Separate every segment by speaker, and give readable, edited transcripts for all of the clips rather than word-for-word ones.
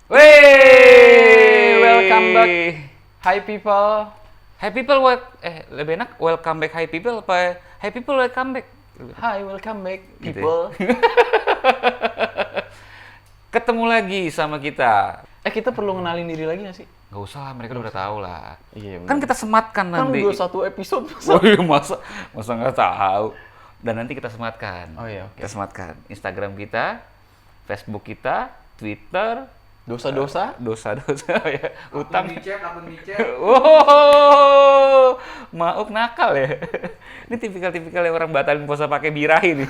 Speaker 1: Wey,
Speaker 2: welcome back. Hi people.
Speaker 1: Hi people, lebih enak welcome back hi people apa hi people welcome back?
Speaker 2: Hi, welcome back
Speaker 1: Gitu ya.
Speaker 2: people.
Speaker 1: Ketemu lagi sama kita.
Speaker 2: Kita perlu ngenalin diri lagi gak sih?
Speaker 1: Gak usah lah, mereka udah tahu lah.
Speaker 2: Iya, bener.
Speaker 1: Kan kita sematkan
Speaker 2: Kan
Speaker 1: nanti.
Speaker 2: udah satu episode.
Speaker 1: Oh iya, masa nggak tahu. Dan nanti kita sematkan.
Speaker 2: Oh iya, oke.
Speaker 1: Kita sematkan Instagram kita, Facebook kita, Twitter,
Speaker 2: Dosa-dosa?
Speaker 1: dosa-dosa ya, utang.
Speaker 3: Akun micet.
Speaker 1: Oh, mauk nakal ya. Ini tipikal-tipikal yang orang batalin puasa pakai birahi nih.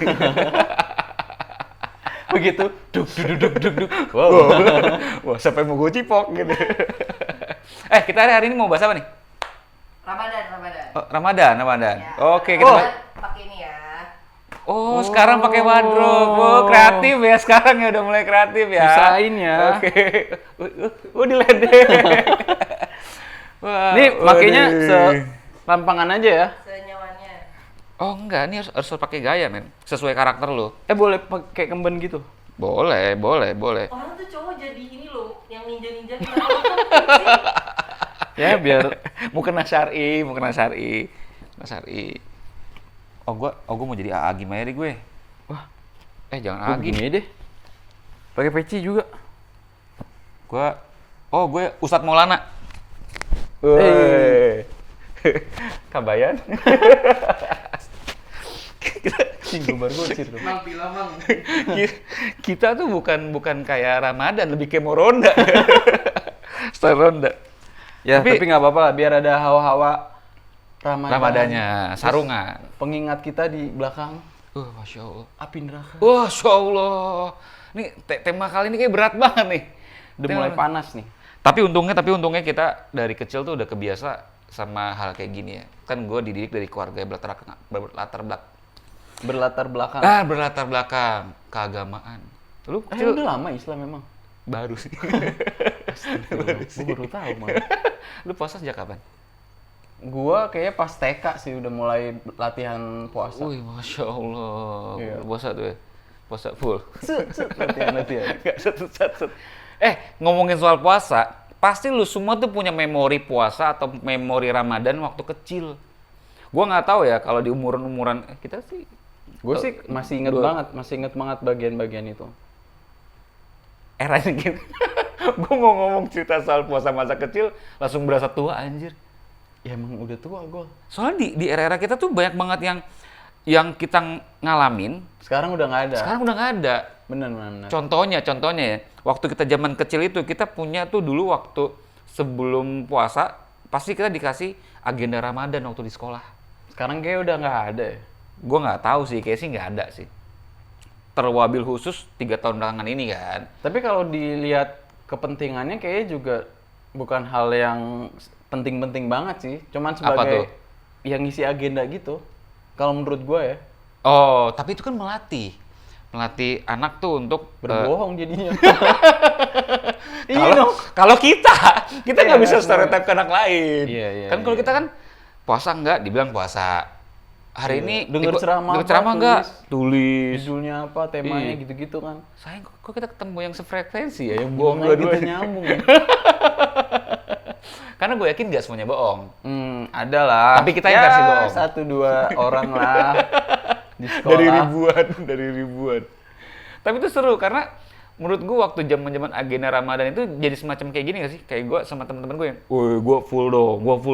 Speaker 2: Begitu. Duk duk duk duk duk.
Speaker 1: Wow. Wah, sampai mau gue cipok gitu. Kita hari ini mau bahas apa nih?
Speaker 3: Ramadan.
Speaker 1: Oh, Ramadan.
Speaker 3: Ya.
Speaker 1: Oke, kita
Speaker 3: pakai ini ya.
Speaker 1: sekarang pakai wardrobe. Oh, kreatif ya sekarang ya, udah mulai kreatif ya.
Speaker 2: Usahain ya.
Speaker 1: Oke. Diledek. Wah,
Speaker 2: Nih makanya
Speaker 1: waduh.
Speaker 2: selampangan aja ya.
Speaker 3: Senyamannya.
Speaker 1: Oh enggak, ini harus pakai gaya, men. Sesuai karakter lu.
Speaker 2: Boleh pakai kemben gitu.
Speaker 1: Boleh.
Speaker 3: Orang tuh cowok jadi ini loh, yang ninja-ninja gitu.
Speaker 2: Ya biar
Speaker 1: Mau kena syar'i. Oh, gua mau jadi AA gimana deh gue.
Speaker 2: wah,
Speaker 1: Jangan
Speaker 2: gue
Speaker 1: AA.
Speaker 2: begini deh. Pakai peci juga.
Speaker 1: Gue Ustadz Maulana.
Speaker 2: Hey.
Speaker 1: Kabayan.
Speaker 2: Gambar gue sih.
Speaker 3: Mang bilang mang.
Speaker 1: Kita tuh bukan kayak Ramadan, lebih kayak mau ronda. Style ronda.
Speaker 2: Ya, tapi nggak apa-apa lah, biar ada hawa-hawa
Speaker 1: Ramadannya, sarungan.
Speaker 2: Pengingat kita di belakang
Speaker 1: Masya Allah.
Speaker 2: api neraka.
Speaker 1: Masya Allah. Nih tema kali ini kayak berat banget nih.
Speaker 2: Udah mulai panas nih.
Speaker 1: Tapi untungnya kita dari kecil tuh udah kebiasa sama hal kayak gini ya. Kan gue dididik dari keluarga yang
Speaker 2: Berlatar belakang.
Speaker 1: berlatar belakang keagamaan. Lu kecil
Speaker 2: Udah lama Islam memang.
Speaker 1: baru sih.
Speaker 2: Gue baru tahu malah.
Speaker 1: Lu puasa sejak kapan?
Speaker 2: Gua kayaknya pas TK sih udah mulai latihan puasa.
Speaker 1: Wih, Masya Allah.
Speaker 2: Iya.
Speaker 1: Puasa tuh ya? Puasa full.
Speaker 2: Latihan.
Speaker 1: Gak set. Ngomongin soal puasa, pasti lu semua tuh punya memori puasa atau memori Ramadan waktu kecil. Gua nggak tahu ya kalau di umuran-umuran kita sih.
Speaker 2: Gue sih masih inget banget bagian-bagian itu.
Speaker 1: Eranya gitu. Gua mau ngomong cerita soal puasa masa kecil, langsung berasa tua anjir.
Speaker 2: Ya emang udah tua gue.
Speaker 1: Soalnya di era-era kita tuh banyak banget yang kita ngalamin,
Speaker 2: Sekarang udah nggak ada.
Speaker 1: sekarang udah nggak ada.
Speaker 2: Bener.
Speaker 1: Contohnya ya, waktu kita zaman kecil itu kita punya tuh dulu waktu sebelum puasa pasti kita dikasih agenda Ramadan waktu di sekolah.
Speaker 2: Sekarang kayak udah nggak ada ya.
Speaker 1: Gue nggak tahu sih, kayak sih nggak ada sih. Terwabil khusus 3 tahun belakangan ini kan.
Speaker 2: Tapi kalau dilihat kepentingannya kayaknya juga bukan hal yang penting-penting banget sih. Cuman
Speaker 1: Apa tuh?
Speaker 2: sebagai yang ngisi agenda gitu. Kalau menurut gue ya.
Speaker 1: Oh, tapi itu kan melatih anak tuh untuk
Speaker 2: Berbohong jadinya.
Speaker 1: kalau kita nggak
Speaker 2: Iya,
Speaker 1: bisa
Speaker 2: semua.
Speaker 1: stereotip ke anak lain.
Speaker 2: Iya,
Speaker 1: Kan kalau
Speaker 2: iya.
Speaker 1: kita kan puasa nggak, dibilang puasa. Hari
Speaker 2: Iya.
Speaker 1: ini
Speaker 2: Denger ceramah apa,
Speaker 1: nggak? Tulis.
Speaker 2: Judulnya apa, temanya
Speaker 1: Iya.
Speaker 2: gitu-gitu kan.
Speaker 1: Sayang, kok kita ketemu yang sefrekuensi ya, yang
Speaker 2: Gimana
Speaker 1: bohong
Speaker 2: kita
Speaker 1: dua-duanya.
Speaker 2: nyambung ya?
Speaker 1: Karena gue yakin nggak semuanya bohong.
Speaker 2: Ada lah.
Speaker 1: Tapi kita yang versi bohong.
Speaker 2: 1-2 orang lah di sekolah.
Speaker 1: Dari ribuan. Tapi itu seru karena menurut gue waktu zaman agenda Ramadan itu jadi semacam kayak gini gak sih? Kayak gue sama teman-teman gue yang, "Woi, gue full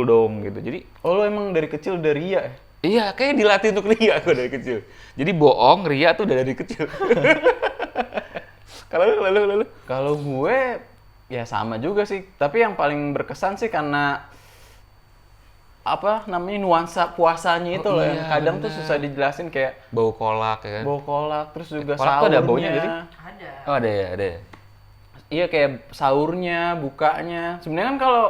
Speaker 1: dong," gitu. Jadi,
Speaker 2: Oh, lo emang dari kecil udah ria ya?
Speaker 1: iya, kayak dilatih untuk ria gue dari kecil. Jadi bohong, ria tuh udah dari kecil. Kalau lu.
Speaker 2: Kalau gue ya sama juga sih. Tapi yang paling berkesan sih karena apa namanya nuansa puasanya itu loh yang
Speaker 1: iya,
Speaker 2: kadang tuh
Speaker 1: benar.
Speaker 2: susah dijelasin kayak
Speaker 1: Bau kolak ya kan?
Speaker 2: bau kolak terus juga
Speaker 1: Kolak tuh ada baunya nggak sih?
Speaker 3: Ada.
Speaker 1: Oh, ada ya.
Speaker 2: Iya kayak sahurnya, bukanya. Sebenarnya kan kalau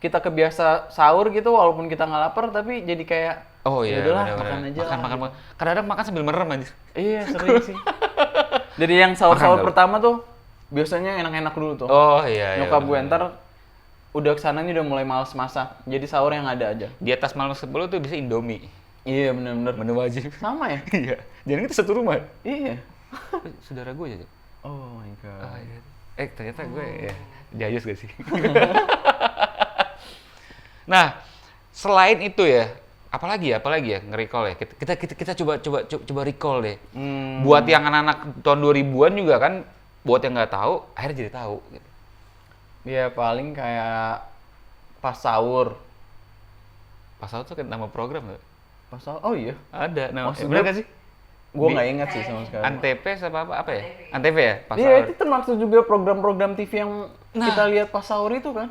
Speaker 2: kita kebiasa sahur gitu walaupun kita nggak lapar tapi jadi kayak
Speaker 1: Oh iya,
Speaker 2: ya udahlah
Speaker 1: bener-bener.
Speaker 2: makan aja.
Speaker 1: Makan. Kadang-kadang makan sambil merem aja.
Speaker 2: Iya sering sih. Jadi yang sahur-sahur
Speaker 1: Makan
Speaker 2: pertama tuh biasanya enak-enak dulu tuh.
Speaker 1: Oh iya.
Speaker 2: Nyokap gue
Speaker 1: bener-bener.
Speaker 2: ntar udah kesana nih udah mulai males masak. Jadi sahur yang ada aja.
Speaker 1: Di atas malam 10 tuh bisa Indomie.
Speaker 2: Iya bener-bener.
Speaker 1: Menu wajib.
Speaker 2: Sama ya?
Speaker 1: Iya. Jangan kita satu rumah.
Speaker 2: Iya.
Speaker 1: Saudara gue aja.
Speaker 2: Oh my god.
Speaker 1: iya. Ternyata gue ya, jayus gak sih? Nah, selain itu ya, apalagi ya nge-recall ya. Kita coba recall deh. Buat yang anak-anak tahun 2000-an juga kan, buat yang nggak tahu, akhirnya jadi tahu gitu.
Speaker 2: Ya paling kayak pas sahur.
Speaker 1: Pasal tuh kan nama program nggak?
Speaker 2: Pas sahur, oh iya.
Speaker 1: Ada, nama
Speaker 2: Maksud
Speaker 1: bener
Speaker 2: gue-
Speaker 1: nggak sih?
Speaker 2: Gue nggak ingat sih sama sekali.
Speaker 1: Antv apa ya? Antv ya? Pas
Speaker 2: Iya,
Speaker 1: sahur.
Speaker 2: itu termasuk juga program-program TV yang
Speaker 1: Nah.
Speaker 2: kita lihat pas sahur itu kan.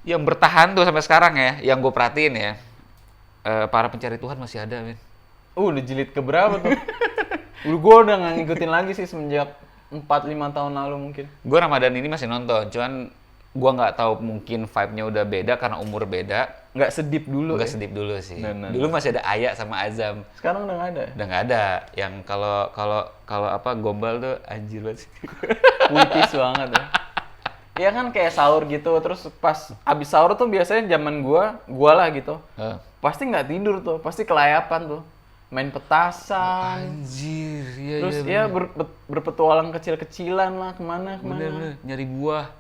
Speaker 1: Yang bertahan tuh sampai sekarang ya, yang gue perhatiin ya, para pencari Tuhan masih ada, men.
Speaker 2: Udah jilid keberapa tuh? Gue udah nggak ngikutin lagi sih semenjak 4-5 tahun lalu mungkin.
Speaker 1: Gue Ramadan ini masih nonton, cuman gue nggak tahu mungkin vibe-nya udah beda karena umur beda.
Speaker 2: Nggak sedip dulu.
Speaker 1: Nggak
Speaker 2: ya?
Speaker 1: sedip dulu sih.
Speaker 2: Benar.
Speaker 1: Dulu masih ada Aya sama Azam.
Speaker 2: Sekarang udah nggak ada.
Speaker 1: Udah nggak ada. Yang kalau apa gombal tuh anjir banget sih.
Speaker 2: Puitis banget ya. Iya kan kayak sahur gitu, terus pas abis sahur tuh biasanya zaman gua lah gitu.
Speaker 1: Heeh.
Speaker 2: Pasti nggak tidur tuh, pasti kelayapan tuh. Main petasan.
Speaker 1: Anjir, iya
Speaker 2: Terus
Speaker 1: iya.
Speaker 2: ya berpetualang kecil-kecilan lah kemana.
Speaker 1: Bener, nyari buah.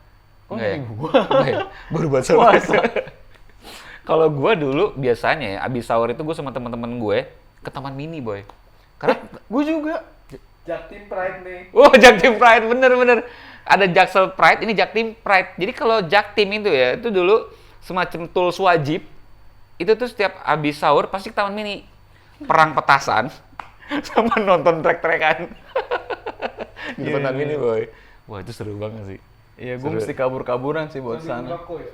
Speaker 2: Oh,
Speaker 1: Enggak
Speaker 2: nyari
Speaker 1: ya?
Speaker 2: buah?
Speaker 1: Enggak ya? Baru bahasa
Speaker 2: Puasa.
Speaker 1: Kalau gue dulu biasanya ya, abis sahur itu gue sama teman-teman gue ke Taman Mini, boy. Karena
Speaker 2: Gue juga.
Speaker 3: Jaktim Pride nih.
Speaker 1: oh, Jaktim Pride, bener. Ada Jaksel Pride, ini Jaktim Pride. Jadi kalau Jaktim itu ya, itu dulu semacam tools wajib. Itu tuh setiap abis sahur pasti ke Taman Mini. Perang petasan sama nonton trek-trekan. Di Taman Mini, boy. Wah, itu seru banget sih.
Speaker 2: Iya, gue
Speaker 1: Seru.
Speaker 2: mesti kabur-kaburan sih buat
Speaker 3: Sambil
Speaker 2: sana.
Speaker 3: ngerokok ya?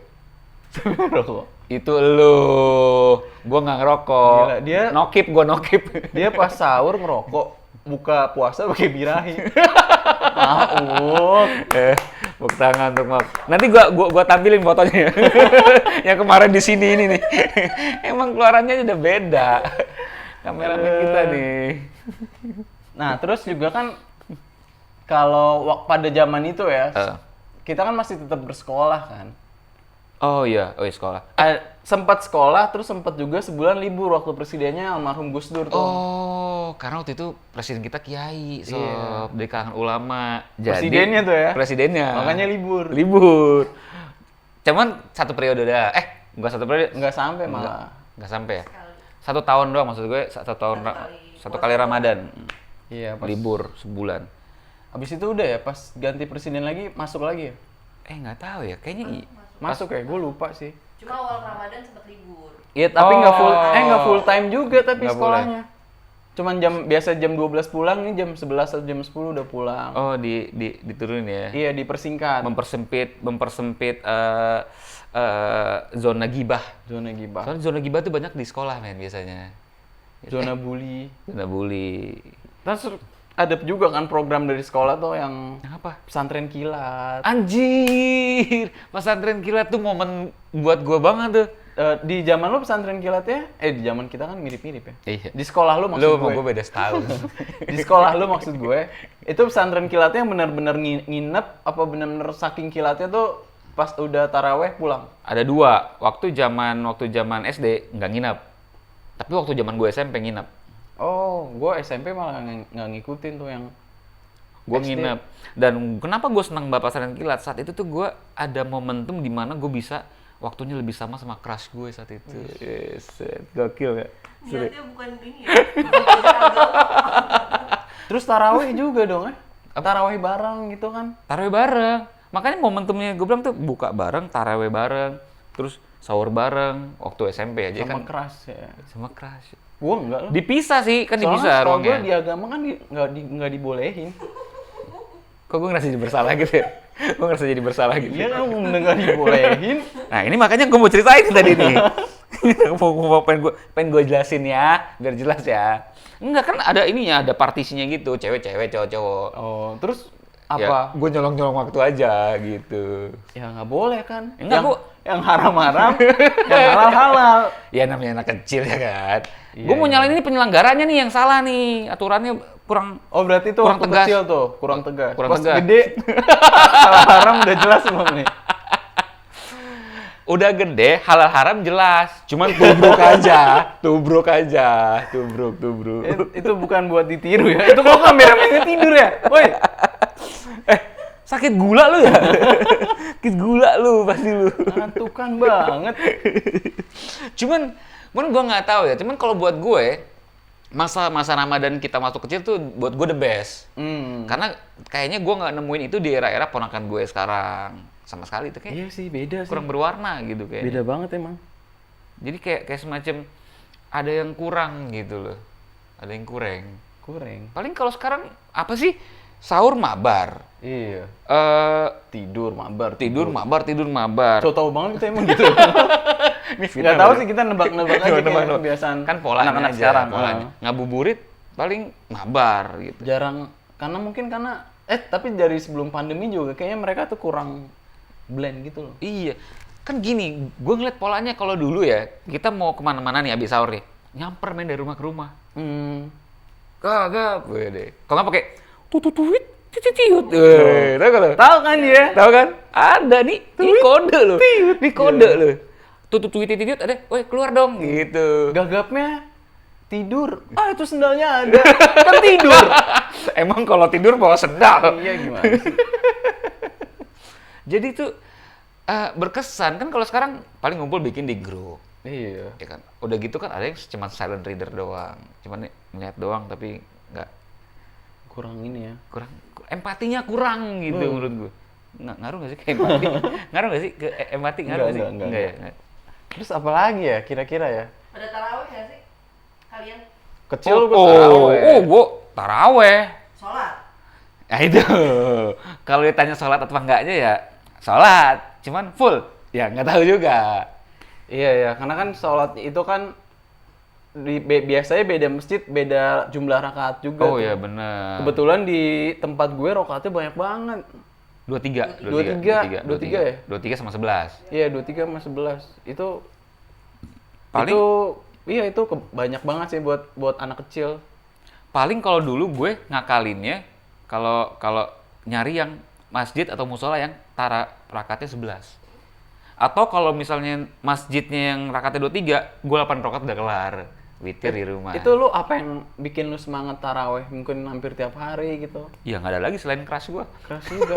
Speaker 2: Rokok.
Speaker 1: Itu lu, gua nggak ngerokok.
Speaker 2: Gila, dia-
Speaker 1: gua nokip.
Speaker 2: Dia pas sahur ngerokok, buka puasa pakai birahi. Maaf.
Speaker 1: Tepuk tangan untuk Maaf. Nanti gua tampilin fotonya. Yang kemarin di sini ini nih. Emang keluarannya udah beda. Kameramen kita nih.
Speaker 2: Nah, terus juga kan kalau pada zaman itu ya,
Speaker 1: Eh.
Speaker 2: kita kan masih tetap bersekolah kan.
Speaker 1: Oh iya, sekolah.
Speaker 2: Sempat sekolah, terus sempat juga sebulan libur waktu presidennya almarhum Gus Dur tuh.
Speaker 1: Oh, karena waktu itu presiden kita kiai, sob, dari kalangan ulama. Jadi,
Speaker 2: Presidennya tuh ya?
Speaker 1: Presidennya.
Speaker 2: Makanya libur.
Speaker 1: Libur. Cuman satu periode dah. Enggak satu periode.
Speaker 2: Nggak sampai malah.
Speaker 1: Enggak sampai ya. 1 tahun doang maksud gue, satu kali Ramadan.
Speaker 2: Iya, pas.
Speaker 1: Libur sebulan.
Speaker 2: Habis itu udah ya, pas ganti presiden lagi, masuk lagi ya?
Speaker 1: Nggak tahu ya, kayaknya
Speaker 2: Masuk ya, gue lupa sih.
Speaker 3: Cuma awal Ramadan sempat libur.
Speaker 2: Iya, tapi nggak
Speaker 1: Oh.
Speaker 2: full time juga tapi
Speaker 1: Nggak
Speaker 2: sekolahnya. Cuman biasa jam 12 pulang, nih jam 11 atau jam 10 udah pulang.
Speaker 1: Oh, diturunin ya.
Speaker 2: Iya, dipersingkat.
Speaker 1: Mempersempit zona gibah.
Speaker 2: Zona gibah.
Speaker 1: Soalnya zona gibah tuh banyak di sekolah, men, biasanya.
Speaker 2: Zona bully.
Speaker 1: Zona bully.
Speaker 2: Terus ada juga kan program dari sekolah tuh yang
Speaker 1: Yang apa?
Speaker 2: pesantren kilat.
Speaker 1: Anjir! Pesantren kilat tuh momen buat gua banget tuh.
Speaker 2: Di zaman lu pesantren kilatnya, di zaman kita kan mirip-mirip ya.
Speaker 1: Iya.
Speaker 2: Di sekolah lu maksud
Speaker 1: Lu
Speaker 2: gue.
Speaker 1: mau gue beda setahun.
Speaker 2: Di sekolah lu maksud gue, itu pesantren kilatnya yang benar-benar nginep apa benar-benar saking kilatnya tuh pas udah taraweh pulang.
Speaker 1: Ada 2. Waktu zaman SD nggak nginep. Tapi waktu zaman gue SMP nginep.
Speaker 2: Oh, gue SMP malah nggak ngikutin tuh yang
Speaker 1: Gue
Speaker 2: SD.
Speaker 1: nginep. Dan kenapa gue senang bapak pesantren kilat? Saat itu tuh gue ada momentum di mana gue bisa waktunya lebih sama crush gue saat itu. Yes, gokil ya.
Speaker 3: Niatnya bukan ini ya. Bukan agama.
Speaker 2: Terus taraweh juga dong ya? Taraweh bareng gitu kan?
Speaker 1: Tarawih bareng. Makanya momentumnya gue bilang tuh buka bareng, tarawih bareng, terus sahur bareng waktu SMP aja
Speaker 2: Sama
Speaker 1: kan.
Speaker 2: keras ya.
Speaker 1: Sama crush.
Speaker 2: Gue enggak loh.
Speaker 1: Dipisah sih, kan
Speaker 2: Soalnya
Speaker 1: dipisah
Speaker 2: setahu gue
Speaker 1: ruangnya.
Speaker 2: di agama kan nggak dibolehin.
Speaker 1: Kok gue ngerasa jadi bersalah gitu ya? Gue ngerasa jadi bersalah gitu.
Speaker 2: Iya kan nggak dibolehin.
Speaker 1: Nah ini makanya gue mau ceritain tadi nih. pengen gue jelasin ya, biar jelas ya. Enggak kan ada ininya, ada partisinya gitu, cewek-cewek, cowok-cowok.
Speaker 2: Oh, terus
Speaker 1: Ya,
Speaker 2: apa?
Speaker 1: gue nyolong-nyolong waktu aja gitu.
Speaker 2: Ya nggak boleh kan?
Speaker 1: Enggak, Bu.
Speaker 2: Yang haram-haram, yang halal-halal.
Speaker 1: Ya namanya anak kecil ya kan.
Speaker 2: Iya,
Speaker 1: Gue mau
Speaker 2: iya.
Speaker 1: nyalain ini penyelenggaranya nih yang salah nih, aturannya kurang.
Speaker 2: Oh berarti itu
Speaker 1: Kurang
Speaker 2: waktu
Speaker 1: tegas.
Speaker 2: kecil tuh, kurang tegas.
Speaker 1: Kurang
Speaker 2: Pas
Speaker 1: tegas.
Speaker 2: gede, halal haram udah jelas belum nih?
Speaker 1: Udah gede, halal haram jelas. Cuman tubruk aja, tubruk aja, tubruk.
Speaker 2: Itu bukan buat ditiru ya. Itu kok kameramennya tidur ya? Woi.
Speaker 1: sakit gula lu ya? Sakit gula lu pasti lu.
Speaker 2: Ngantukan banget.
Speaker 1: Cuman gue nggak tahu ya. Cuman kalau buat gue masa Ramadan kita masuk kecil tuh buat gue the best. Karena kayaknya gue nggak nemuin itu di era-era ponakan gue sekarang sama sekali tuh kayak.
Speaker 2: Iya sih, beda sih.
Speaker 1: Kurang berwarna gitu kayaknya.
Speaker 2: Beda banget emang.
Speaker 1: Jadi kayak semacam ada yang kurang gitu loh. Ada yang kurang. Paling kalau sekarang apa sih? Sahur mabar.
Speaker 2: Iya. Tidur mabar.
Speaker 1: So
Speaker 2: tahu banget kita emang gitu. Nggak tahu sih, kita nebak-nebak aja kayak kebiasaan
Speaker 1: kan polanya
Speaker 2: anak-anak
Speaker 1: aja,
Speaker 2: sekarang.
Speaker 1: polanya. Ngabuburit paling mabar gitu.
Speaker 2: Jarang, karena tapi dari sebelum pandemi juga kayaknya mereka tuh kurang blend gitu loh.
Speaker 1: Iya. Kan gini, gue ngeliat polanya kalau dulu ya, kita mau kemana-mana nih abis sahur nih, nyamper main dari rumah ke rumah. Kagak, deh. Kalau nggak pakai tutut-tutut, cicit-cicit. Tahu kan dia? Tahu kan? Ada nih, ini kode loh. Ini kode loh. Tutut-tutut, cicit-cicit, ada, woi keluar dong, gitu.
Speaker 2: Gagapnya tidur. Itu sendalnya ada. Kan tidur.
Speaker 1: Emang kalau tidur bawa sendal?
Speaker 2: Iya, gimana sih?
Speaker 1: Jadi tuh berkesan kan kalau sekarang paling ngumpul bikin di grup.
Speaker 2: Iya.
Speaker 1: Ya kan. Udah gitu kan ada yang cuma silent reader doang. Cuman ngeliat doang tapi nggak
Speaker 2: Kurang ini ya.
Speaker 1: kurang empatinya kurang gitu menurut gue. Ngaruh nggak sih ke empati? Ngaruh nggak sih ke empati? Ngaruh nggak sih?
Speaker 2: Enggak ya.
Speaker 1: Nggak.
Speaker 2: Terus apa lagi ya kira-kira ya?
Speaker 3: Pada tarawih nggak sih kalian?
Speaker 2: Kecil gue taraweh.
Speaker 1: Gue taraweh.
Speaker 3: Sholat.
Speaker 1: Nah itu. Kalau ditanya sholat atau enggaknya ya sholat. Cuman full. Ya nggak tahu juga.
Speaker 2: Iya ya, karena kan sholat itu kan biasanya beda masjid, beda jumlah rakaat juga.
Speaker 1: Oh
Speaker 2: tuh.
Speaker 1: iya benar.
Speaker 2: Kebetulan di tempat gue rakaatnya banyak banget.
Speaker 1: 23
Speaker 2: ya?
Speaker 1: 23 sama 11.
Speaker 2: Iya, 23 sama 11. Itu
Speaker 1: Paling
Speaker 2: itu banyak banget sih buat anak kecil.
Speaker 1: paling kalau dulu gue ngakalinnya kalau nyari yang masjid atau musola yang rakaatnya 11. Atau kalau misalnya masjidnya yang rakaatnya 23, gue 8 rakaat udah kelar. Witir di rumah.
Speaker 2: Itu lu apa yang bikin lu semangat taraweh? Mungkin hampir tiap hari gitu.
Speaker 1: Ya nggak ada lagi selain keras gue.
Speaker 2: Keras juga.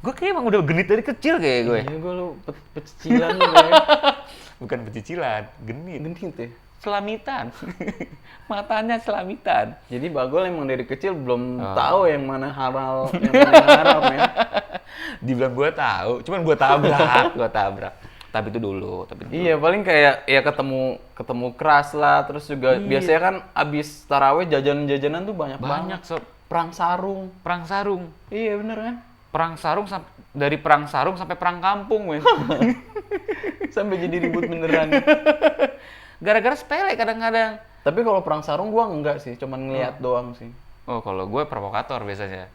Speaker 1: Gue kayak emang udah genit dari kecil kayak gue.
Speaker 2: Iya, gue lu pecicilan lu kayak.
Speaker 1: Bukan pecicilan, genit.
Speaker 2: Genit ya.
Speaker 1: Selamitan. Matanya selamitan.
Speaker 2: Jadi Bagol emang dari kecil belum tahu yang mana halal, yang mana haram ya.
Speaker 1: Dibilang gue tahu, cuman gue tabrak. Tapi itu dulu.
Speaker 2: Iya, paling kayak ya ketemu keras lah, terus juga biasanya kan abis taraweh jajanan-jajanan tuh banyak banget.
Speaker 1: Sob.
Speaker 2: Perang sarung.
Speaker 1: Perang sarung.
Speaker 2: Iya, bener kan?
Speaker 1: Dari perang sarung sampai perang kampung, men.
Speaker 2: Sampai jadi ribut beneran.
Speaker 1: Gara-gara sepele kadang-kadang.
Speaker 2: Tapi kalau perang sarung gua enggak sih, cuman ngeliat doang sih.
Speaker 1: Oh, kalau gue provokator biasanya.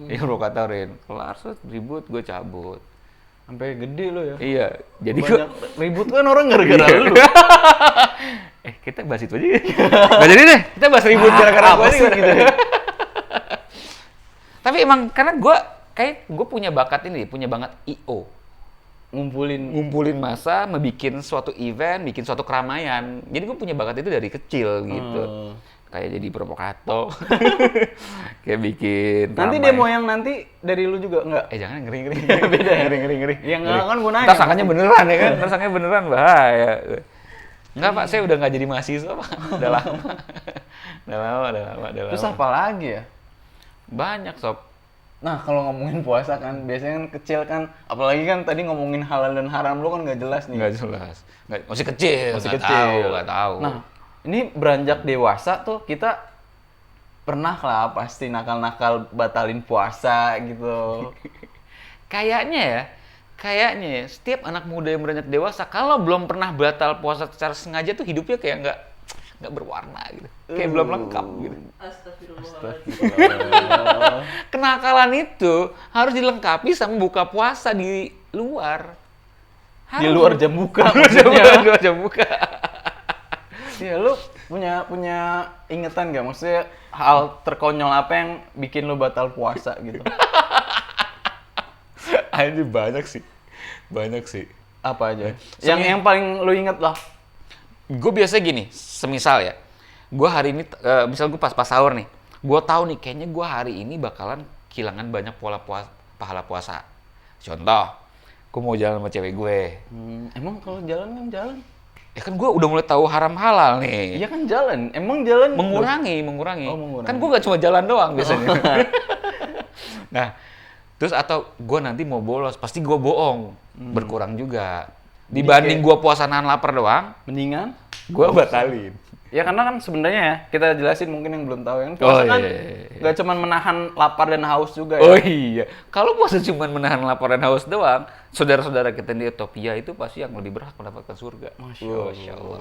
Speaker 1: Iya, provokatorin. Kelar, ribut, gue cabut.
Speaker 2: Sampai gede lo ya.
Speaker 1: Iya, jadi
Speaker 2: Banyak ribut kan orang gara-gara lu.
Speaker 1: Kita bahas itu aja. Nggak jadi deh, kita bahas ribut gara-gara gue sih gitu. Tapi emang karena gue punya bakat ini, punya banget I.O. Ngumpulin massa, bikin suatu event, bikin suatu keramaian. Jadi gue punya bakat itu dari kecil gitu. Kayak jadi provokator. Kayak bikin
Speaker 2: Nanti
Speaker 1: ramai.
Speaker 2: demo yang nanti dari lu juga enggak?
Speaker 1: Jangan ngeri.
Speaker 2: Beda ya?
Speaker 1: Ngeri.
Speaker 2: Ya enggak kan gue nanya.
Speaker 1: Ntar sangkanya beneran ya kan? Ntar sangkanya beneran bahaya. Enggak Pak, saya udah nggak jadi mahasiswa Pak. Udah lama.
Speaker 2: Terus apa lagi ya?
Speaker 1: Banyak Sob.
Speaker 2: Nah, kalau ngomongin puasa kan, biasanya kan kecil kan, apalagi kan tadi ngomongin halal dan haram lu kan nggak jelas nih.
Speaker 1: Nggak jelas. Masih kecil.
Speaker 2: Masih
Speaker 1: nggak
Speaker 2: kecil.
Speaker 1: Nggak tahu.
Speaker 2: Nah, ini beranjak dewasa tuh kita pernah lah pasti nakal-nakal batalin puasa gitu.
Speaker 1: Kayaknya ya, setiap anak muda yang beranjak dewasa, kalau belum pernah batal puasa secara sengaja tuh hidupnya kayak nggak berwarna gitu. Kayak belum lengkap gitu.
Speaker 3: Astagfirullah.
Speaker 1: Kenakalan itu harus dilengkapi sama buka puasa di luar.
Speaker 2: Di luar jam buka
Speaker 1: Di
Speaker 2: maksudnya.
Speaker 1: luar jam buka.
Speaker 2: Iya, lu punya ingetan nggak? Maksudnya hal terkonyol apa yang bikin lu batal puasa gitu?
Speaker 1: Ini banyak sih.
Speaker 2: Apa aja? Yang paling lu inget lah.
Speaker 1: Gue biasa gini, semisal ya, gue hari ini, misal gue pas sahur nih, gue tahu nih kayaknya gue hari ini bakalan kehilangan banyak pahala puasa. Contoh, gue mau jalan sama cewek gue.
Speaker 2: Emang kalau jalan kan jalan?
Speaker 1: Ya kan gue udah mulai tahu haram halal nih.
Speaker 2: Iya kan jalan. Emang jalan
Speaker 1: Mengurangi.
Speaker 2: Oh, mengurangi.
Speaker 1: Kan gue gak cuma jalan doang biasanya. Nah, terus atau gue nanti mau bolos, pasti gue bohong. Berkurang juga. Dibanding gue puasa nahan lapar doang,
Speaker 2: mendingan
Speaker 1: gue batalin.
Speaker 2: ya karena kan sebenarnya ya kita jelasin mungkin yang belum tahu yang puasa kan
Speaker 1: iya.
Speaker 2: nggak cuma menahan lapar dan haus juga ya.
Speaker 1: Oh iya, kalau puasa cuma menahan lapar dan haus doang, saudara-saudara kita di Ethiopia itu pasti yang lebih berhak mendapatkan surga. Masya Allah.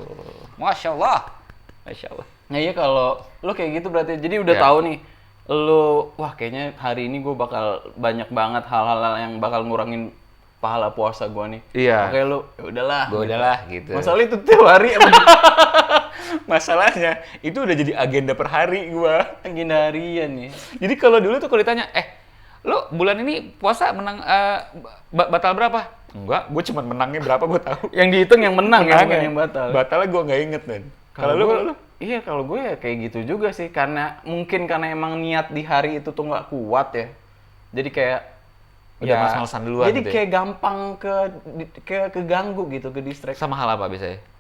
Speaker 1: Masya Allah. Masya Allah.
Speaker 2: Nah iya kalau lo kayak gitu berarti, jadi udah
Speaker 1: Ya.
Speaker 2: tahu nih, lo wah kayaknya hari ini gue bakal banyak banget hal-hal yang bakal ngurangin pahala puasa gue nih.
Speaker 1: Iya.
Speaker 2: Oke lo, ya udahlah.
Speaker 1: Gue udahlah gitu.
Speaker 2: Masalah itu tiap hari emang
Speaker 1: Masalahnya itu udah jadi agenda per hari gua.
Speaker 2: agenda harian nih.
Speaker 1: Jadi kalau dulu tuh kalau ditanya, lo bulan ini puasa menang batal berapa? Enggak, gue cuma menangnya berapa gue tahu.
Speaker 2: Yang dihitung yang menang ya, bukan
Speaker 1: Menangnya.
Speaker 2: yang batal.
Speaker 1: Batalnya gue nggak inget kan. Kalau lu?
Speaker 2: Iya kalau gue ya kayak gitu juga sih, karena mungkin karena emang niat di hari itu tuh nggak kuat ya. Jadi kayak
Speaker 1: Udah males-malesan duluan
Speaker 2: jadi
Speaker 1: gitu ya?
Speaker 2: kayak gampang keganggu gitu, ke distract.
Speaker 1: Sama hal apa biasanya?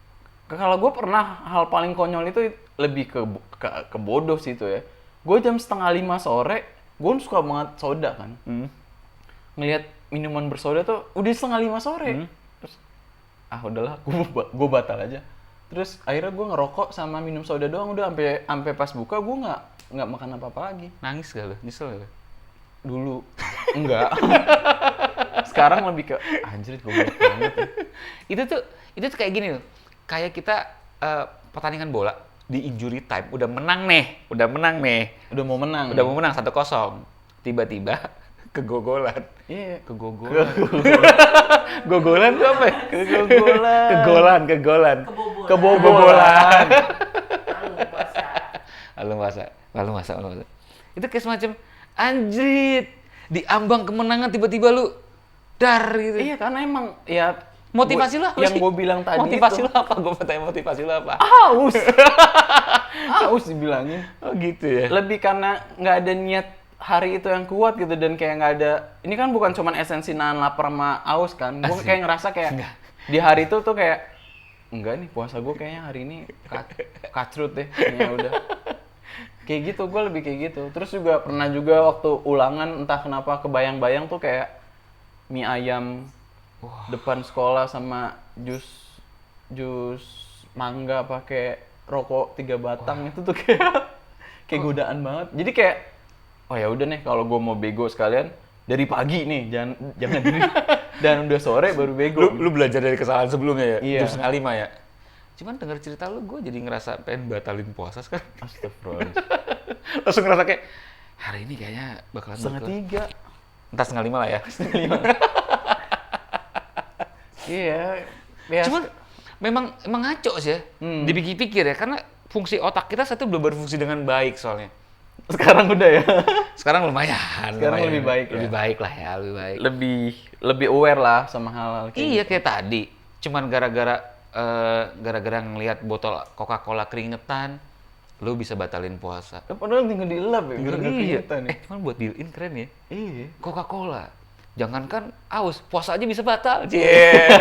Speaker 2: Kalau gue pernah hal paling konyol itu lebih ke bodoh sih itu ya. Gue jam 4:30 sore, gue suka banget soda kan. Ngelihat minuman bersoda tuh udah 4:30 sore. Terus udahlah, gue batal aja. Terus akhirnya gue ngerokok sama minum soda doang, udah sampai pas buka gue nggak makan apa-apa lagi.
Speaker 1: Nangis gak lo? Nyesel gak lo?
Speaker 2: Dulu enggak. Sekarang lebih ke anjir goblok banget ya.
Speaker 1: Itu tuh kayak gini loh. Kayak kita pertandingan bola di injury time udah menang nih.
Speaker 2: Udah mau menang.
Speaker 1: Udah mau menang 1-0. Tiba-tiba kegogolan.
Speaker 2: Iya.
Speaker 1: Kegogolan. Gogolan tuh apa ya?
Speaker 2: Kegogolan.
Speaker 1: Kegolan.
Speaker 2: Kebobolan.
Speaker 1: Lalu masa. Itu kayak semacam anjrit. Di ambang kemenangan tiba-tiba lu dar gitu.
Speaker 2: Iya karena emang ya
Speaker 1: Motivasi lo apa
Speaker 2: yang
Speaker 1: sih?
Speaker 2: gue bilang tadi
Speaker 1: motivasi
Speaker 2: itu.
Speaker 1: lo apa? Gue tanya motivasi lo apa?
Speaker 2: Haus dibilangin.
Speaker 1: Oh gitu ya?
Speaker 2: Lebih karena nggak ada niat hari itu yang kuat gitu, dan kayak nggak ada, ini kan bukan cuman esensi nahan lapar sama haus kan. Gue kayak ngerasa kayak di hari itu tuh kayak enggak nih, puasa gue kayaknya hari ini kacrut deh kayaknya udah. Kayak gitu, gue lebih kayak gitu. Terus juga pernah juga waktu ulangan entah kenapa kebayang-bayang tuh kayak mie ayam depan sekolah sama jus mangga pakai rokok 3 batang. Itu tuh kayak godaan banget. Jadi kayak oh ya udah nih, kalau gue mau bego sekalian dari pagi nih, jangan dan udah sore baru bego.
Speaker 1: Lu belajar dari kesalahan sebelumnya ya?
Speaker 2: Iya.
Speaker 1: Jam 4:30 ya? Cuman denger cerita lu, gue jadi ngerasa pengen batalin puasa sekarang.
Speaker 2: Astagfirullah.
Speaker 1: Langsung ngerasa kayak hari ini kayaknya bakalan
Speaker 2: 2:30.
Speaker 1: Entah 2:30 lah ya.
Speaker 2: Iya. Ya,
Speaker 1: Cuman memang ngaco sih ya. Dipikir-pikir ya, karena fungsi otak kita satu belum berfungsi dengan baik soalnya.
Speaker 2: sekarang udah ya.
Speaker 1: Sekarang lumayan.
Speaker 2: Sekarang lebih baik ya.
Speaker 1: Lebih baik lah ya, lebih baik.
Speaker 2: Lebih aware lah sama hal-hal kayak
Speaker 1: Iya kayak tadi, cuman gara-gara ngelihat botol Coca-Cola keringetan, lu bisa batalin puasa.
Speaker 2: Padahal tinggal dilap ya. Biar nggak keringetan ya.
Speaker 1: Cuman buat deal-in keren ya.
Speaker 2: Iya.
Speaker 1: Coca-Cola. Jangankan aus, puasa aja bisa batal. Yeah.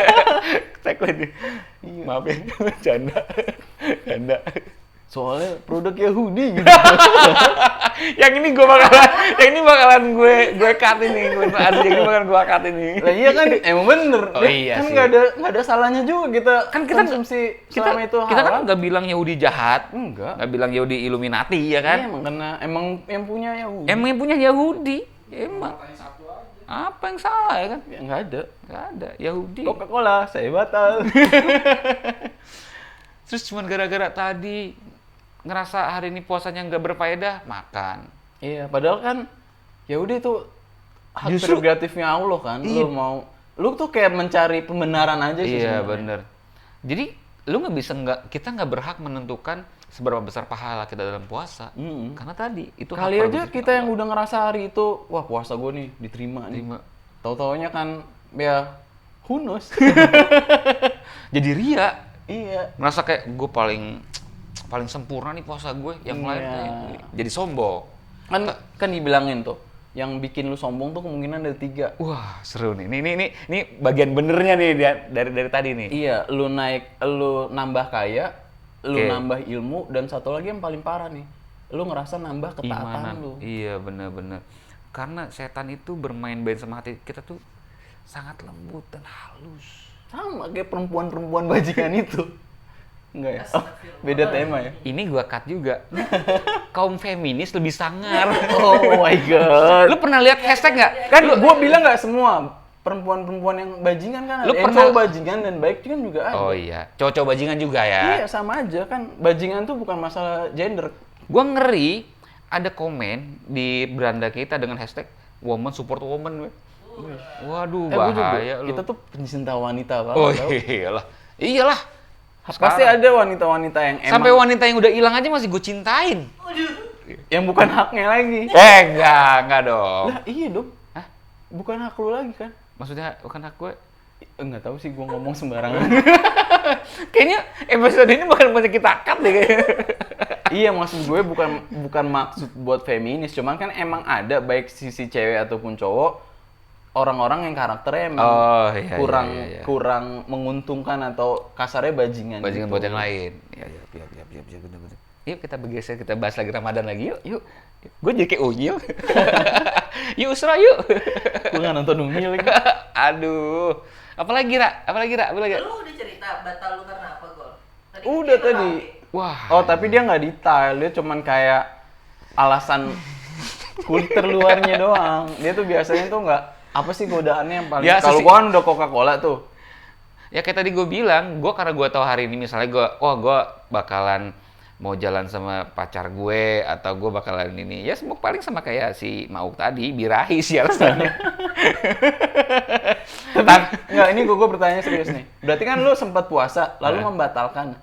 Speaker 1: Tagline. Iya. Maaf ya, canda.
Speaker 2: Soalnya produk Yahudi gitu.
Speaker 1: yang ini bakalan gue cut ini, ini bakalan gue cut ini.
Speaker 2: Lah iya kan, emang bener.
Speaker 1: Oh iya
Speaker 2: kan
Speaker 1: sih.
Speaker 2: nggak ada salahnya juga kita konsumsi selama itu
Speaker 1: kita kan
Speaker 2: halal.
Speaker 1: nggak bilang Yahudi jahat,
Speaker 2: Enggak.
Speaker 1: nggak bilang Yahudi Illuminati ya kan?
Speaker 2: Iya, emang karena emang yang punya Yahudi.
Speaker 1: Emang yang punya Yahudi, emang. Apa yang salah ya kan?
Speaker 2: Ya, nggak ada.
Speaker 1: Nggak ada, Yahudi.
Speaker 2: Coca-Cola, saya batal.
Speaker 1: Terus cuman gara-gara tadi ngerasa hari ini puasanya nggak berfaedah, makan.
Speaker 2: Iya, padahal kan Yahudi itu hak
Speaker 1: Justru-
Speaker 2: prerogatifnya Allah kan.
Speaker 1: Iya.
Speaker 2: Lu tuh kayak mencari pembenaran aja sih
Speaker 1: Iya
Speaker 2: sebenarnya.
Speaker 1: bener. Jadi lu kita nggak berhak menentukan seberapa besar pahala kita dalam puasa. Karena tadi itu hak
Speaker 2: Kali aja
Speaker 1: prerogatif
Speaker 2: kita yang
Speaker 1: Allah.
Speaker 2: udah ngerasa hari itu, wah puasa gue nih diterima nih.
Speaker 1: Terima.
Speaker 2: Tahu-taunya kan ya who knows.
Speaker 1: Jadi ria.
Speaker 2: Iya.
Speaker 1: Merasa kayak gue paling sempurna nih puasa gue, yang lain
Speaker 2: Iya.
Speaker 1: kayak jadi sombong.
Speaker 2: Kan dibilangin tuh, yang bikin lu sombong tuh kemungkinan ada 3.
Speaker 1: Wah, seru nih. Ini bagian benernya nih dari tadi nih.
Speaker 2: Iya, lu nambah kaya, lu
Speaker 1: Oke.
Speaker 2: nambah ilmu, dan satu lagi yang paling parah nih, lu ngerasa nambah ketaatan
Speaker 1: Imanan.
Speaker 2: lu.
Speaker 1: Iya, bener-bener. Karena setan itu bermain-main sama hati kita tuh sangat lembut dan halus.
Speaker 2: Sama kayak perempuan-perempuan bajingan itu. Enggak ya? Oh, beda tema ya?
Speaker 1: Ini gua cut juga. Kaum feminis lebih sangar.
Speaker 2: Oh my god.
Speaker 1: Lu pernah lihat hashtag nggak?
Speaker 2: Kan gua bilang nggak semua perempuan-perempuan yang bajingan kan ada.
Speaker 1: Lu
Speaker 2: Yang
Speaker 1: pernah-
Speaker 2: cowok bajingan dan baik kan juga ada.
Speaker 1: Oh iya, cowok-cowok bajingan juga ya.
Speaker 2: Iya, sama aja kan. Bajingan tuh bukan masalah gender.
Speaker 1: Gua ngeri ada komen di beranda kita dengan hashtag woman support woman. We. Waduh,
Speaker 2: Gua juga.
Speaker 1: bahaya lu.
Speaker 2: Kita tuh pencinta wanita banget.
Speaker 1: Oh
Speaker 2: tau.
Speaker 1: iyalah. Iyalah.
Speaker 2: Pasti ada wanita-wanita yang emang
Speaker 1: Sampai wanita yang udah hilang aja masih gue cintain.
Speaker 2: yang bukan haknya lagi.
Speaker 1: Enggak dong.
Speaker 2: Lah iya dong.
Speaker 1: Hah?
Speaker 2: Bukan hak lu lagi kan?
Speaker 1: Maksudnya bukan hak gue.
Speaker 2: Enggak tahu sih, gua ngomong sembarangan.
Speaker 1: Kayaknya episode ini bakal banyak kita cut deh kayaknya.
Speaker 2: Iya, maksud gue bukan maksud buat feminis, cuman kan emang ada baik sisi cewek ataupun cowok orang-orang yang karakternya emang
Speaker 1: Oh, iya,
Speaker 2: kurang
Speaker 1: iya, iya.
Speaker 2: kurang menguntungkan atau kasarnya bajingan.
Speaker 1: Bajingan
Speaker 2: gitu.
Speaker 1: buat yang lain. Iya, bener-bener. Yuk kita bergeser, kita bahas lagi Ramadan lagi yuk. Yuk. Gue jadi kayak Unyil. Yuk Usra yuk.
Speaker 2: Gue nggak nonton Umil lagi.
Speaker 1: Aduh. Apalagi Ra? Apalagi Ra?
Speaker 3: Lu udah cerita batal lu karena apa, Gol?
Speaker 2: Udah
Speaker 3: kan
Speaker 2: tadi.
Speaker 3: rame.
Speaker 1: Wah.
Speaker 2: Oh, tapi dia nggak detail, dia cuman kayak alasan kulit terluarnya doang. Dia tuh biasanya tuh nggak apa sih godaannya yang paling.
Speaker 1: Ya,
Speaker 2: Kalau
Speaker 1: sesi-
Speaker 2: gua kan udah Coca-Cola tuh.
Speaker 1: Ya kayak tadi gue bilang, gue karena gue tahu hari ini misalnya gue bakalan mau jalan sama pacar gue atau gue bakalan ini ya semua paling sama kayak si Mauk tadi birahi sih alasannya.
Speaker 2: Enggak, ini gua bertanya serius nih. Berarti kan lu sempat puasa lalu
Speaker 1: Nah.
Speaker 2: membatalkan.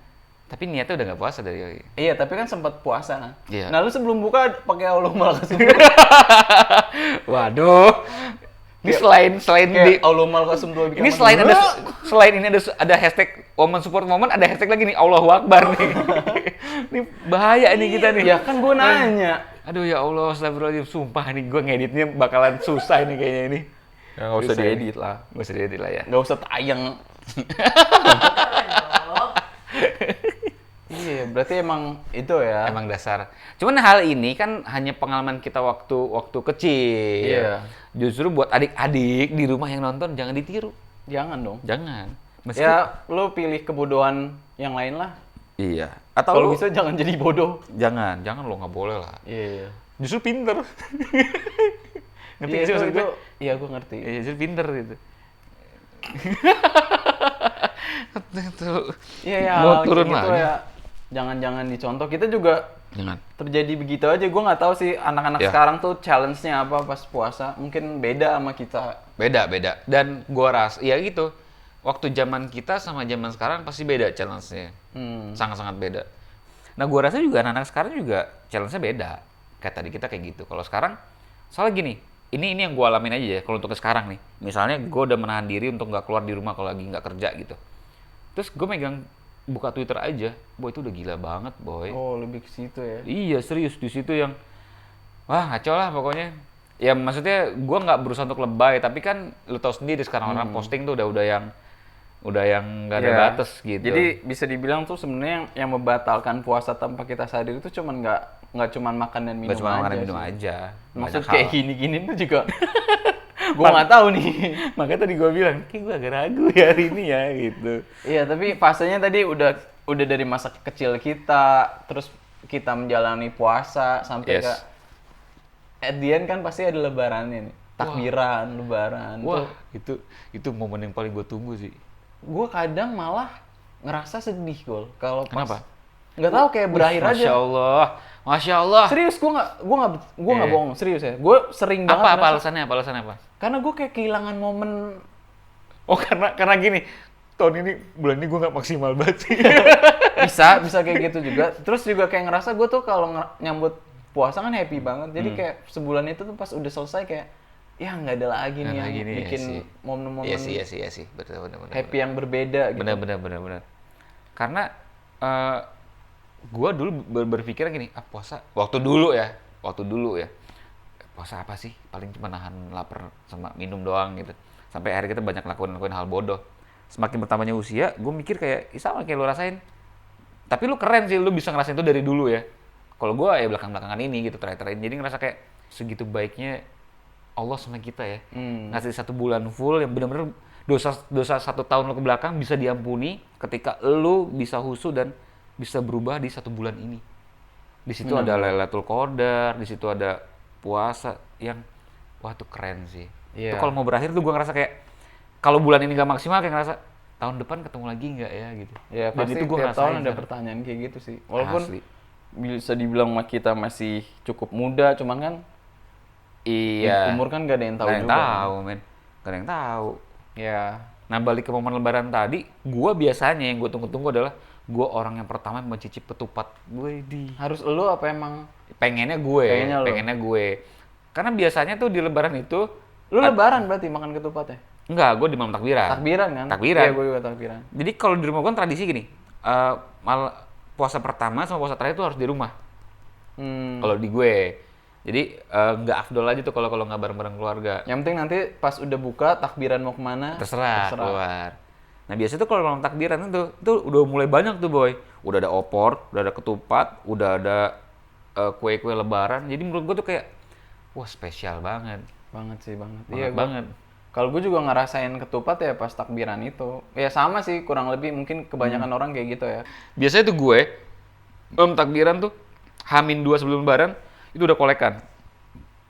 Speaker 1: Tapi niatnya udah nggak puasa dari
Speaker 2: Iya, tapi kan sempat puasa kan.
Speaker 1: Iya.
Speaker 2: Nah, lu sebelum buka pakai Allah malah
Speaker 1: Waduh. Ini selain di
Speaker 2: Allah malah dua
Speaker 1: ini selain ada hashtag woman support woman, ada hashtag lagi nih Allahu Akbar nih. Ini bahaya nih kita nih.
Speaker 2: Ya kan gua nanya.
Speaker 1: Aduh ya Allah, astagfirullahaladzim, sumpah nih gue ngeditnya bakalan susah nih kayaknya ini.
Speaker 2: Ya nggak usah diedit lah.
Speaker 1: Nggak usah diedit lah ya.
Speaker 2: Nggak usah tayang.
Speaker 3: Keren dong.
Speaker 2: Iya, berarti emang itu ya.
Speaker 1: Emang dasar. Cuman hal ini kan hanya pengalaman kita waktu kecil.
Speaker 2: Iya.
Speaker 1: Justru buat adik-adik di rumah yang nonton jangan ditiru.
Speaker 2: Jangan dong.
Speaker 1: Jangan.
Speaker 2: Ya, lu pilih kebodohan yang lain lah.
Speaker 1: Iya. Atau
Speaker 2: Kalau
Speaker 1: lu
Speaker 2: bisa jangan jadi bodoh.
Speaker 1: jangan lo nggak boleh lah.
Speaker 2: Iya.
Speaker 1: Justru pinter. Ngerti
Speaker 2: Iya,
Speaker 1: nggak sih maksud gue?
Speaker 2: Iya, gua ngerti.
Speaker 1: Iya, justru pinter gitu. Tuh.
Speaker 2: Iya, ya.
Speaker 1: Mau
Speaker 2: hal
Speaker 1: turun
Speaker 2: kayak gitu
Speaker 1: lagi.
Speaker 2: ya. Jangan-jangan dicontoh. Kita juga
Speaker 1: Jangan.
Speaker 2: terjadi begitu aja. Gue nggak tahu sih anak-anak
Speaker 1: Ya.
Speaker 2: sekarang tuh challenge-nya apa pas puasa. Mungkin beda sama kita.
Speaker 1: Beda. Dan gua rasa, ya gitu. Waktu zaman kita sama zaman sekarang pasti beda challenge-nya. Sangat-sangat beda. Nah, gua rasa juga anak-anak sekarang juga challenge-nya beda. Kayak tadi kita kayak gitu. Kalau sekarang, soalnya gini, ini yang gua alamin aja ya, kalau untuk sekarang nih. Misalnya gua udah menahan diri untuk nggak keluar di rumah kalau lagi nggak kerja gitu. Terus gue megang buka Twitter aja, boy itu udah gila banget, boy.
Speaker 2: Oh, lebih ke situ ya.
Speaker 1: Iya serius di situ yang wah ngaco lah pokoknya. Ya maksudnya gue nggak berusaha untuk lebay, tapi kan lu tau sendiri sekarang orang posting tuh udah yang nggak ada
Speaker 2: Iya.
Speaker 1: batas gitu.
Speaker 2: Jadi bisa dibilang tuh sebenarnya yang membatalkan puasa tanpa kita sadar itu cuman nggak cuman makan dan minum
Speaker 1: nggak cuma
Speaker 2: aja
Speaker 1: makan dan minum
Speaker 2: sih.
Speaker 1: aja.
Speaker 2: Maksud
Speaker 1: Banyak
Speaker 2: kayak
Speaker 1: hal.
Speaker 2: gini-gini tuh juga gua nggak tahu nih.
Speaker 1: Makanya tadi gue bilang, kayak gue agak ragu ya hari ini ya gitu.
Speaker 2: Iya, tapi fasenya tadi udah dari masa kecil kita, terus kita menjalani puasa sampai
Speaker 1: Yes.
Speaker 2: ke at the end kan pasti ada lebarannya nih. Takbiran, lebaran.
Speaker 1: Wah itu momen yang paling gue tunggu sih.
Speaker 2: Gue kadang malah ngerasa sedih Gol kalau pas
Speaker 1: Kenapa?
Speaker 2: nggak tahu kayak berakhir
Speaker 1: Masya
Speaker 2: aja.
Speaker 1: Masya Allah.
Speaker 2: Serius gue nggak
Speaker 1: Iya.
Speaker 2: bohong, serius ya. Gue sering banget
Speaker 1: Apa
Speaker 2: ngerasa-
Speaker 1: alasannya apa?
Speaker 2: karena gue kayak kehilangan momen.
Speaker 1: Oh karena gini, tahun ini bulan ini gue nggak maksimal banget sih.
Speaker 2: bisa kayak gitu juga. Terus juga kayak ngerasa gue tuh kalau nyambut puasa kan happy banget. Jadi kayak sebulan itu tuh pas udah selesai kayak ya nggak ada lagi nih yang bikin momen-momen
Speaker 1: Iya sih, betul.
Speaker 2: happy yang berbeda gitu.
Speaker 1: Bener. Karena gue dulu berpikir gini, puasa waktu dulu ya, puasa apa sih? Paling cuma nahan lapar sama minum doang gitu. Sampai akhirnya kita banyak lakuin hal bodoh. Semakin bertambahnya usia, gue mikir kayak, sama kayak lu rasain. Tapi lu keren sih, lu bisa ngerasain itu dari dulu ya. Kalau gue ya belakang-belakangan ini gitu, terakhir-terakhir. Jadi ngerasa kayak segitu baiknya Allah sama kita ya. Ngasih 1 bulan full yang benar-benar dosa 1 tahun lu ke belakang bisa diampuni ketika lu bisa husu dan bisa berubah di 1 bulan ini. Di situ ada Lailatul Qadar, di situ ada puasa yang wah tuh keren sih. Itu kalau mau berakhir tuh gue ngerasa kayak kalau bulan ini gak maksimal kayak ngerasa tahun depan ketemu lagi nggak ya gitu.
Speaker 2: Ya pasti
Speaker 1: itu gua
Speaker 2: tiap tahun ada
Speaker 1: sekarang.
Speaker 2: pertanyaan kayak gitu sih. Walaupun
Speaker 1: Asli.
Speaker 2: bisa dibilang kita masih cukup muda, cuman kan
Speaker 1: Iya.
Speaker 2: umur kan gak ada yang tahu
Speaker 1: Gak ada yang
Speaker 2: juga.
Speaker 1: tahu, men. Gak ada yang tahu.
Speaker 2: Ya,
Speaker 1: Nah balik ke momen lebaran tadi, gue biasanya yang gue tunggu-tunggu adalah gue orang yang pertama yang mencicip ketupat. Gue
Speaker 2: harus elu apa emang
Speaker 1: pengennya gue,
Speaker 2: Pengennya lu.
Speaker 1: Karena biasanya tuh di lebaran itu,
Speaker 2: lu lebaran berarti makan ketupatnya?
Speaker 1: enggak, gue di malam takbiran.
Speaker 2: Takbiran kan?
Speaker 1: Takbiran.
Speaker 2: Iya, gue juga takbiran.
Speaker 1: Jadi kalau di rumah gue kan tradisi gini, puasa pertama sama puasa terakhir itu harus di rumah. Kalau di gue, jadi nggak afdol aja tuh kalau nggak bareng-bareng keluarga.
Speaker 2: Yang penting nanti pas udah buka takbiran mau kemana?
Speaker 1: Terserah. Keluar. Nah biasanya tuh kalau malam takbiran itu udah mulai banyak tuh boy. Udah ada opor, udah ada ketupat, udah ada kue-kue lebaran. Jadi menurut gue tuh kayak, wah spesial banget.
Speaker 2: Banget sih, banget.
Speaker 1: Iya banget.
Speaker 2: Kalau gue juga ngerasain ketupat ya pas takbiran itu. Ya sama sih, kurang lebih mungkin kebanyakan orang kayak gitu ya.
Speaker 1: Biasanya tuh gue, takbiran tuh, H-2 sebelum lebaran, itu udah kolekan.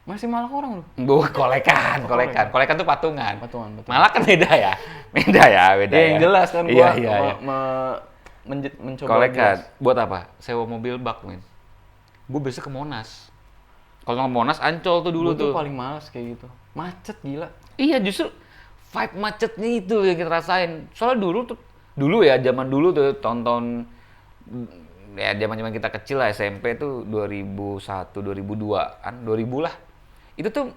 Speaker 2: Masih malah orang lu.
Speaker 1: Kolekan. Kolekan tuh patungan.
Speaker 2: Patungan.
Speaker 1: Malah kan beda ya. Beda
Speaker 2: Ya,
Speaker 1: ya.
Speaker 2: yang jelas kan gua
Speaker 1: Iya.
Speaker 2: mencoba
Speaker 1: Kolekan.
Speaker 2: jelas.
Speaker 1: Buat apa? Sewa mobil bak, men. Gue biasa ke Monas. Kalau nggak Monas, Ancol tuh dulu
Speaker 2: Gua tuh
Speaker 1: tuh.
Speaker 2: paling males kayak gitu. Macet gila.
Speaker 1: Iya, justru vibe macetnya itu yang kita rasain. Soalnya dulu ya, zaman dulu tuh tonton ya zaman-zaman kita kecil lah, SMP tuh 2001, 2002-an, 2000 lah. Itu tuh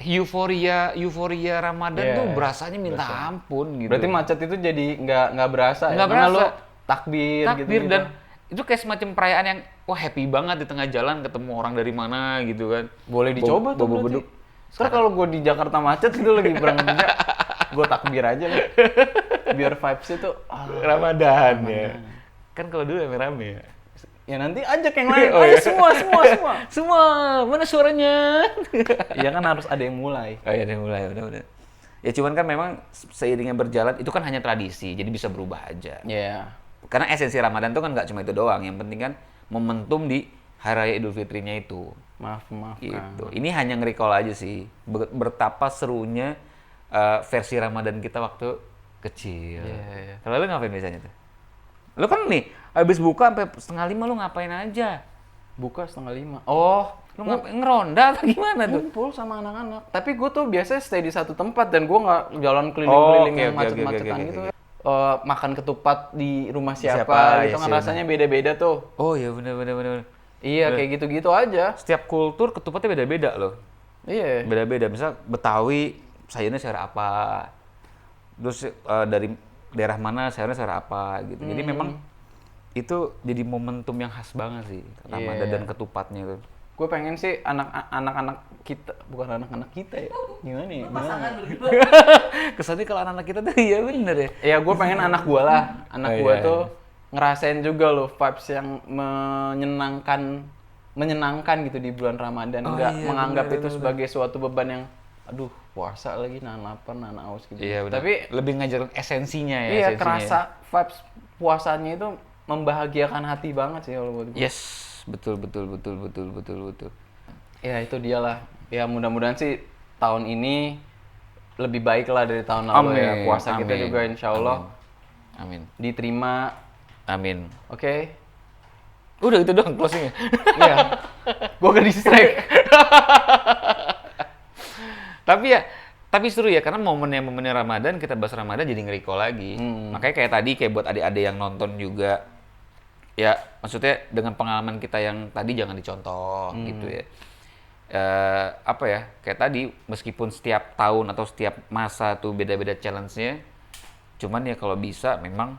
Speaker 1: euforia Ramadan
Speaker 2: Iya,
Speaker 1: tuh berasanya minta ampun gitu.
Speaker 2: Berarti macet itu jadi nggak berasa
Speaker 1: Nggak
Speaker 2: ya? Karena
Speaker 1: berasa.
Speaker 2: lu takbir gitu.
Speaker 1: Dan itu kayak semacam perayaan yang wah happy banget di tengah jalan ketemu orang dari mana gitu kan.
Speaker 2: Boleh dicoba tuh
Speaker 1: Bobo
Speaker 2: berarti.
Speaker 1: beduk.
Speaker 2: Sekarang kalau gue di Jakarta macet gitu lagi berangkat kerja, gue takbir aja lah. Biar vibes itu
Speaker 1: Ramadan ya. Kan kalau dulu rame-rame ya.
Speaker 2: ya nanti ajak yang lain.
Speaker 1: Oh,
Speaker 2: Ayo
Speaker 1: iya.
Speaker 2: semua.
Speaker 1: Semua, mana suaranya?
Speaker 2: Iya kan harus ada yang mulai.
Speaker 1: Oh iya, udah mulai, udah. Ya cuman kan memang seiringnya berjalan itu kan hanya tradisi, jadi bisa berubah aja.
Speaker 2: Iya.
Speaker 1: Karena esensi Ramadan tuh kan nggak cuma itu doang, yang penting kan momentum di Hari Raya Idul Fitrinya itu.
Speaker 2: Maaf.
Speaker 1: Gitu. Ini hanya nge-recall aja sih, betapa serunya versi Ramadan kita waktu kecil.
Speaker 2: Iya.
Speaker 1: Kalau lu ngapain biasanya tuh? Lu kan nih, habis buka sampai 4:30 lu ngapain aja?
Speaker 2: Buka 4:30. Oh,
Speaker 1: Lu ngeronda atau gimana tuh?
Speaker 2: ngumpul sama anak-anak. Tapi gue tuh biasanya stay di satu tempat dan gue nggak jalan keliling-keliling
Speaker 1: oke,
Speaker 2: yang
Speaker 1: oke,
Speaker 2: macet-macetan
Speaker 1: oke,
Speaker 2: gitu.
Speaker 1: oke.
Speaker 2: Makan ketupat di rumah
Speaker 1: Siapa,
Speaker 2: siapa gitu
Speaker 1: ya
Speaker 2: kan
Speaker 1: sih,
Speaker 2: rasanya beda-beda tuh.
Speaker 1: Oh iya bener.
Speaker 2: Iya, kayak gitu-gitu aja.
Speaker 1: Setiap kultur ketupatnya beda-beda loh.
Speaker 2: Iya.
Speaker 1: Beda-beda. Misal Betawi sayurnya sayur apa. Terus dari daerah mana sayurnya sayur apa gitu. Jadi memang itu jadi momentum yang khas banget sih. Ramadan
Speaker 2: Iya.
Speaker 1: dan ketupatnya itu.
Speaker 2: Gue pengen sih anak-anak kita, bukan anak-anak kita ya. Gimana ya?
Speaker 3: Pasangan berdua.
Speaker 1: Kesannya kalau anak-anak kita tuh iya bener ya.
Speaker 2: Ya gue pengen anak gue lah. Anak
Speaker 1: Oh,
Speaker 2: gue
Speaker 1: iya,
Speaker 2: tuh ngerasain juga loh vibes yang menyenangkan gitu di bulan Ramadan.
Speaker 1: Oh,
Speaker 2: Nggak
Speaker 1: iya,
Speaker 2: menganggap
Speaker 1: bener,
Speaker 2: itu
Speaker 1: bener.
Speaker 2: sebagai suatu beban yang aduh puasa lagi nahan lapar, nahan haus gitu.
Speaker 1: Iya benar.
Speaker 2: Tapi
Speaker 1: lebih ngajarin esensinya ya.
Speaker 2: iya
Speaker 1: esensinya.
Speaker 2: kerasa vibes puasanya itu membahagiakan hati banget sih kalau buat gue.
Speaker 1: Yes, betul.
Speaker 2: Ya itu dia lah. Ya mudah-mudahan sih tahun ini lebih baik lah dari tahun lalu ya.
Speaker 1: Amin,
Speaker 2: Puasa kita
Speaker 1: amin,
Speaker 2: juga insya Allah
Speaker 1: Amin.
Speaker 2: diterima.
Speaker 1: Amin.
Speaker 2: Oke.
Speaker 1: Udah itu doang closingnya.
Speaker 2: Iya. Gue ke distract.
Speaker 1: Tapi seru ya karena momennya Ramadan kita bahas Ramadan jadi nge-recall lagi. Makanya kayak tadi kayak buat adik-adik yang nonton juga ya maksudnya dengan pengalaman kita yang tadi jangan dicontoh gitu ya. Apa ya kayak tadi meskipun setiap tahun atau setiap masa tuh beda-beda challenge-nya cuman ya kalau bisa memang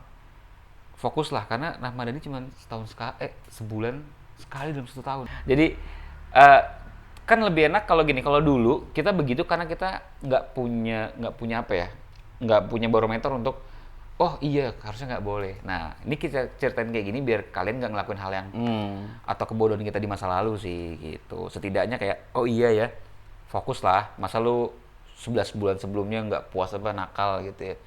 Speaker 1: fokus lah karena Ramadan ini cuma sebulan sekali dalam 1 tahun. Jadi Kan lebih enak kalau gini, kalau dulu kita begitu karena kita nggak punya apa ya, nggak punya barometer untuk oh iya harusnya nggak boleh. Nah ini kita ceritain kayak gini biar kalian nggak ngelakuin hal yang atau kebodohan kita di masa lalu sih gitu. Setidaknya kayak oh iya ya, fokus lah. Masa lu 11 bulan sebelumnya nggak puas apa nakal gitu ya.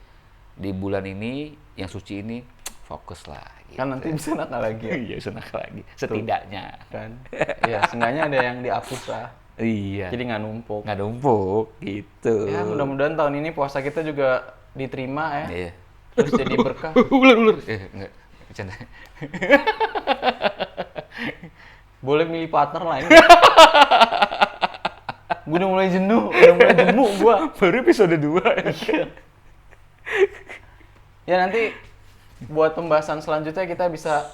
Speaker 1: Di bulan ini yang suci ini fokus lah gitu.
Speaker 2: Kan nanti bisa nakal lagi ya.
Speaker 1: Iya, bisa nakal lagi setidaknya.
Speaker 2: Kan. Ya, seenggaknya ada yang dihapus lah.
Speaker 1: Iya.
Speaker 2: Jadi nggak numpuk.
Speaker 1: Nggak numpuk gitu.
Speaker 2: Ya, mudah-mudahan tahun ini puasa kita juga diterima ya.
Speaker 1: Iya.
Speaker 2: Terus jadi berkah.
Speaker 1: Ular. Enggak. Bercanda.
Speaker 2: Boleh milih partner lah ini. Gue udah mulai jenuh gua.
Speaker 1: Baru episode 2.
Speaker 2: Ya nanti buat pembahasan selanjutnya kita bisa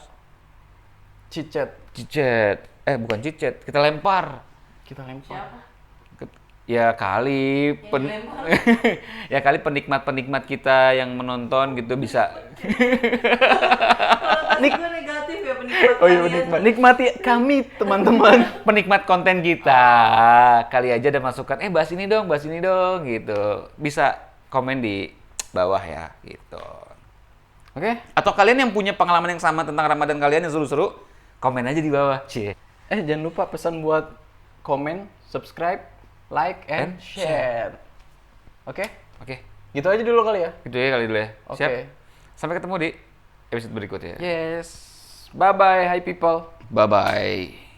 Speaker 2: chit-chat.
Speaker 1: Cicet. Bukan cicet, kita lempar.
Speaker 2: Kita lempar.
Speaker 3: Siapa?
Speaker 1: Ya kali
Speaker 3: Yang dilempar?
Speaker 1: ya kali penikmat-penikmat kita yang menonton gitu bisa.
Speaker 3: Kalau tadi gue negatif ya penikmat
Speaker 2: Oh iya,
Speaker 3: kalian.
Speaker 2: nikmati kami teman-teman.
Speaker 1: Penikmat konten kita. Kali aja ada masukan, bahas ini dong gitu. Bisa komen di bawah ya gitu.
Speaker 2: Oke.
Speaker 1: Atau kalian yang punya pengalaman yang sama tentang Ramadan kalian yang seru-seru, komen aja di bawah. Cie.
Speaker 2: Jangan lupa pesan buat komen, subscribe, like, and
Speaker 1: And
Speaker 2: share. Oke?
Speaker 1: Oke.
Speaker 2: Gitu aja dulu kali ya.
Speaker 1: Gitu ya kali dulu ya.
Speaker 2: Oke.
Speaker 1: Siap. Sampai ketemu di episode berikutnya.
Speaker 2: Yes. Bye-bye, hi people.
Speaker 1: Bye-bye.